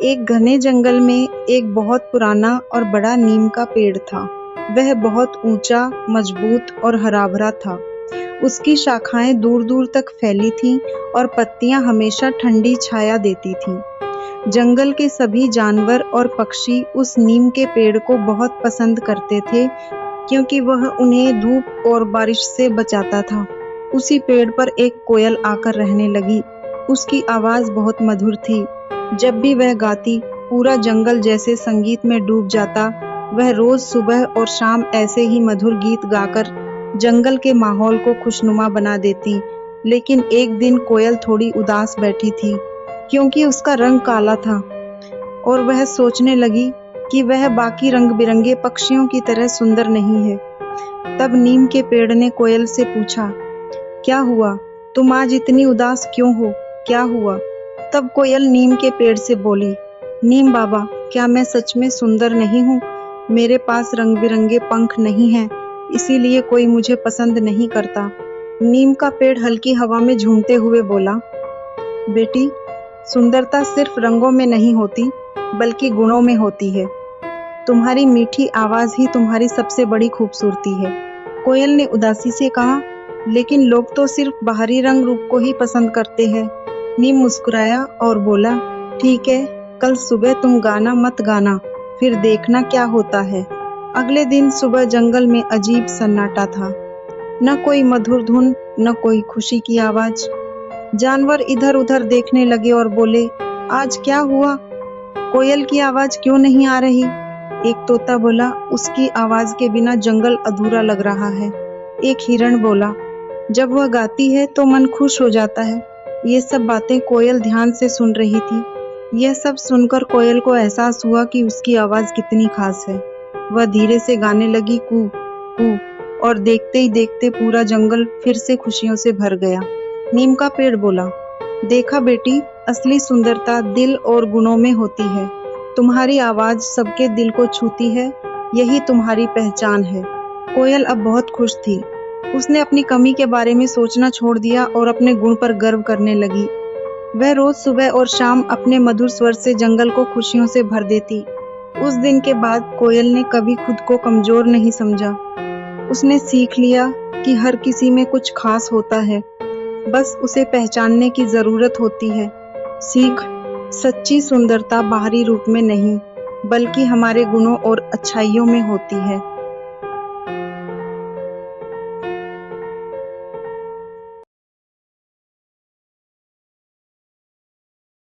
एक घने जंगल में एक बहुत पुराना और बड़ा नीम का पेड़ था। वह बहुत ऊंचा, मजबूत और हरा-भरा था। उसकी शाखाएं दूर-दूर तक फैली थीं और पत्तियां हमेशा ठंडी छाया देती थीं। जंगल के सभी जानवर और पक्षी उस नीम के पेड़ को बहुत पसंद करते थे, क्योंकि वह उन्हें धूप और बारिश से बचाता था। उसी पेड़ पर एक कोयल आकर रहने लगी। उसकी आवाज बहुत मधुर थी। जब भी वह गाती, पूरा जंगल जैसे संगीत में डूब जाता। वह रोज सुबह और शाम ऐसे ही मधुर गीत गाकर जंगल के माहौल को खुशनुमा बना देती। लेकिन एक दिन कोयल थोड़ी उदास बैठी थी, क्योंकि उसका रंग काला था और वह सोचने लगी कि वह बाकी रंग-बिरंगे पक्षियों की तरह सुंदर नहीं है। तब नीम के पेड़ ने कोयल से पूछा, क्या हुआ? तुम आज इतनी उदास क्यों हो? क्या हुआ? तब कोयल नीम के पेड़ से बोली, नीम बाबा, क्या मैं सच में सुंदर नहीं हूँ? मेरे पास रंग-बिरंगे पंख नहीं हैं, इसीलिए कोई मुझे पसंद नहीं करता। नीम का पेड़ हल्की हवा में झूमते हुए बोला, बेटी, सुंदरता सिर्फ रंगों में नहीं होती, बल्कि गुणों में होती है। तुम्हारी मीठी आवाज ही तुम्हारी सबसे बड़ी खूबसूरती है। कोयल ने उदासी से कहा, लेकिन लोग तो सिर्फ बाहरी रंग रूप को ही पसंद करते हैं। नीम मुस्कुराया और बोला, ठीक है, कल सुबह तुम गाना मत गाना, फिर देखना क्या होता है। अगले दिन सुबह जंगल में अजीब सन्नाटा था। न कोई मधुर धुन, न कोई खुशी की आवाज। जानवर इधर उधर देखने लगे और बोले, आज क्या हुआ? कोयल की आवाज क्यों नहीं आ रही? एक तोता बोला, उसकी आवाज के बिना जंगल अधूरा लग रहा है। एक हिरण बोला, जब वह गाती है तो मन खुश हो जाता है। ये सब बातें कोयल ध्यान से सुन रही थी। यह सब सुनकर कोयल को एहसास हुआ कि उसकी आवाज कितनी खास है। वह धीरे से गाने लगी, कू कू, और देखते ही देखते पूरा जंगल फिर से खुशियों से भर गया। नीम का पेड़ बोला, देखा बेटी, असली सुंदरता दिल और गुणों में होती है। तुम्हारी आवाज सबके दिल को छूती है, यही तुम्हारी पहचान है। कोयल अब बहुत खुश थी। उसने अपनी कमी के बारे में सोचना छोड़ दिया और अपने गुण पर गर्व करने लगी। वह रोज सुबह और शाम अपने मधुर स्वर से जंगल को खुशियों से भर देती। उस दिन के बाद कोयल ने कभी खुद को कमजोर नहीं समझा। उसने सीख लिया कि हर किसी में कुछ खास होता है, बस उसे पहचानने की जरूरत होती है। सीख, सच्ची सुंदरता बाहरी रूप में नहीं, बल्कि हमारे गुणों और अच्छाइयों में होती है।